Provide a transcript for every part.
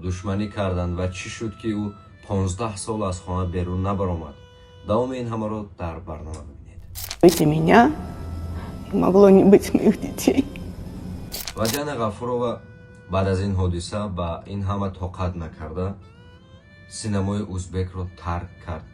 دشمنی کردند و چی شد که او 15 سال از خانه بیرون نبرآمد. دوام این همه را در برنامه ببینید. Быть и меня, могло не быть моих детей. و دیانا غفورова بعد از این حادثه با این همه طاقت نکرده سینمای ازبک را ترک کرد.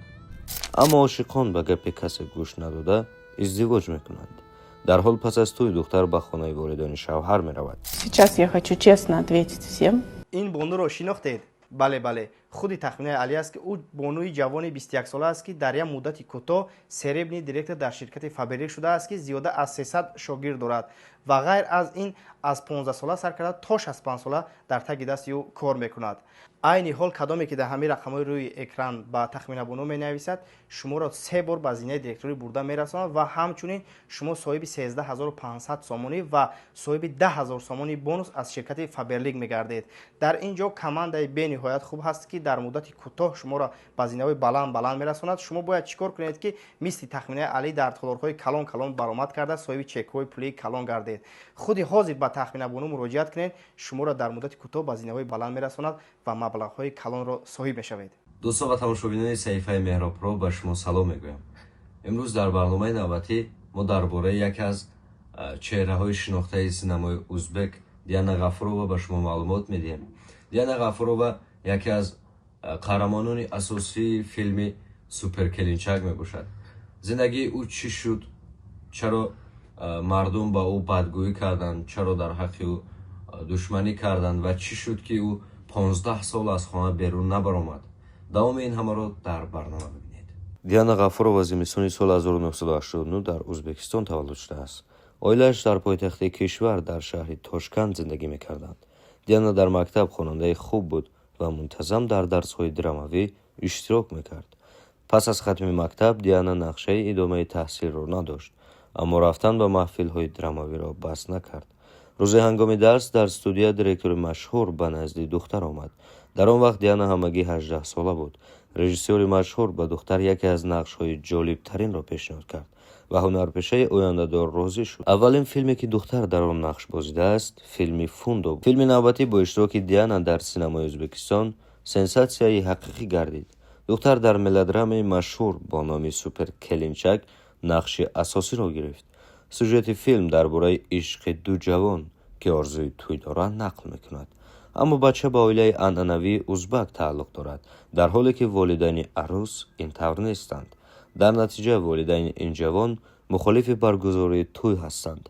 اما عاشقان به گپ کسی گوش نداده ازدواج میکنند. در حال پس از توی دختر به خانه والدین شوهر میرود. Сейчас я хочу честно ответить всем. این بانو رو شناختید؟ بله خودی تخمین علی است که او بانوی جوان 21 ساله است که در یک مدت کوتاه سربنی دیرکتور در شرکت فابریک شده است که زیاده از 300 شاگرد دارد و غیر از این از 15 ساله سر کرده تا 65 ساله در تگ دست او کار میکند. عین حال کدامی که در همین رقم‌های روی اکران با تخمین بانو مینویسد شما را 3 بار به زینه دیرکتوری برده میرساند و همچنین شما صاحب 13500 سامانی و صاحب 10000 سامانی بونوس از شرکت فابریک میگردید. در اینجا کمانده به نهایت خوب هست که در مدت کوتاه شما را به زینه‌های بلند میرساند. شما باید چیکار کنید که مثل تخمین علی در دلارهای کلان برآمد کرده صاحب چک‌های پولی کلان گردید. خودی حاضر به تخمین بانو مراجعت کنید، شما را در مدت کوتاه به زینه‌های بلند میرساند و مبلغ‌های کلان را صاحب میشوید. دوستان و تماشاچیان صحیفه مهراب رو به شما سلام میگویم. امروز در برنامه نوبتی ما درباره یکی از چهره‌های شناخته سینمای ازبک دیانا غفورова به شما معلومات میدیم. دیانا غفورова یکی از قهرمانان اساسی فیلم سوپر کلینچک میباشد. زندگی او چی شد؟ چرا مردم با او بدگویی کردند؟ چرا در حق او دشمنی کردند و چی شد که او 15 سال از خانه بیرون نبرآمد؟ دوام این همه را در برنامه ببینید. دیانا غفورова زمستون سال 1989 در ازبکستان تولد شده است. اویلش در پایتخت کشور در شهر تاشکند زندگی میکردند. دیانا در مکتب خواننده خوب بود و منتظم در درس‌های دراموی اشتراک میکرد. پس از ختم مکتب دیانا نقشه ادامه تحصیل را نداشت، اما رفتن به محفل‌های دراموی را بس نکرد. روز هنگام درس در استودیو دیرکتور مشهور به نزد دختر آمد. در آن وقت دیانا همگی 18 ساله بود. رژیسور مشهور به دختر یکی از نقش‌های جالب ترین را پیشنهاد کرد و هنرپیشه آینده‌دار راضی شد. اولین فیلمی که دختر در آن نقش بازیده است فیلم فوندو. فیلم نوبتی با اشتراک دیانا در سینمای ازبکستان سنساسیای حقیقی گردید. دختر در ملودرام مشهور با نام سوپر کلینچک نقش اساسی را گرفت. سوژت فیلم درباره عشق دو جوان که آرزوی توی دارند نقل میکند. اما بچه با عائله عنعنوی ازبک تعلق دارد، در حالی که والدین عروس اینطور نیستند. در نتیجه والدین این جوان مخالف برگزاری توی هستند،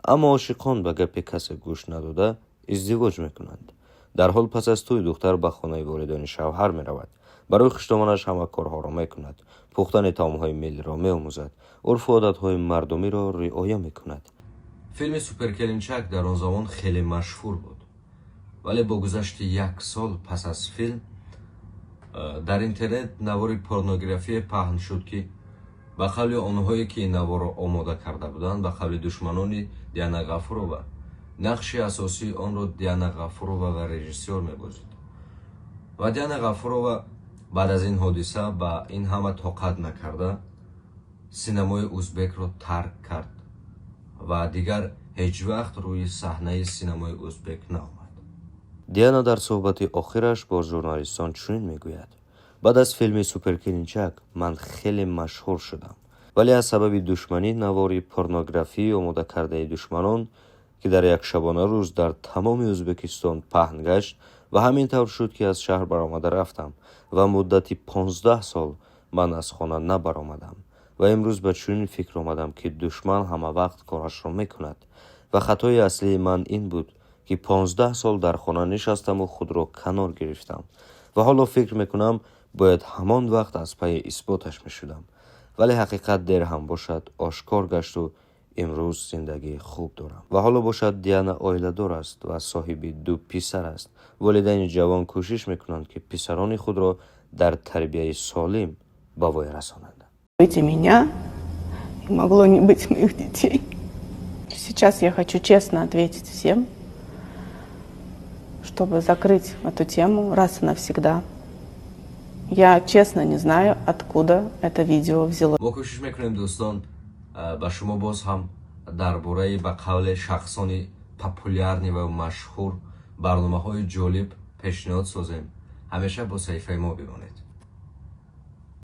اما عاشقان به گپ کسی گوش نداده ازدواج میکنند. در حال پس از توی دختر به خانه والدین شوهر میرود. برای خشتمانش همه کارها را میکند. پختن طعم‌های ملی را میآموزد. عرف و عادت‌های مردمی را رعایت میکند. فیلم سوپر کلینچک در آن زمان خیلی مشهور بود، ولی با گذشت 1 سال پس از فیلم در اینترنت نوار پورنوگرافی پهن شد که به قول آنهایی که این نوار را آماده کرده بودند، به قول دشمنان دیانا غفورova نقش اساسی آن را دیانا غفورova و رژیسور می‌بازید. و دیانا غفورova بعد از این حادثه با این همه طاقت نکرده سینمای ازبک را ترک کرد و دیگر هیچ وقت روی صحنه سینمای ازبک نآمد. دیانا در صحبت آخرش با ژورنالیستان چنین میگوید: بعد از فیلم سوپر کلینچک من خیلی مشهور شدم، ولی از سبب دشمنی نواری پورنوگرافی آماده کرده دشمنان که در یک شبانه روز در تمام ازبکستان پهن گشت و همین طور شد که از شهر برآمده رفتم و مدتی 15 سال من از خانه نبرآمدم و امروز به چنین فکر آمدم که دشمن همه وقت کارش را میکند و خطای اصلی من این بود که 15 سال در خانه نشستم و خود را کنار گرفتم و حالا فکر میکنم باید همان وقت از پی اثباتش میشدم، ولی حقیقت دیر هم باشد آشکار گشت و امروز زندگی خوب دارم. و حالا باشد دیانا عائله دار است و صاحب 2 پسر است. والدین جوان کوشش میکنند که پسران خود را در تربیت سالم به وی رسانند. Быть и меня, и могло не быть моих детей. Сейчас я хочу честно ответить всем, чтобы закрыть эту тему раз и навсегда. Я честно не знаю, откуда это видео взялось. ما کوشش میکنیم دوستان با شما باز هم درباره به قول شخصان پاپولار و مشهور برنامه‌های جالب پیشنهاد سازیم همیشه با صحیفه ما بمانید.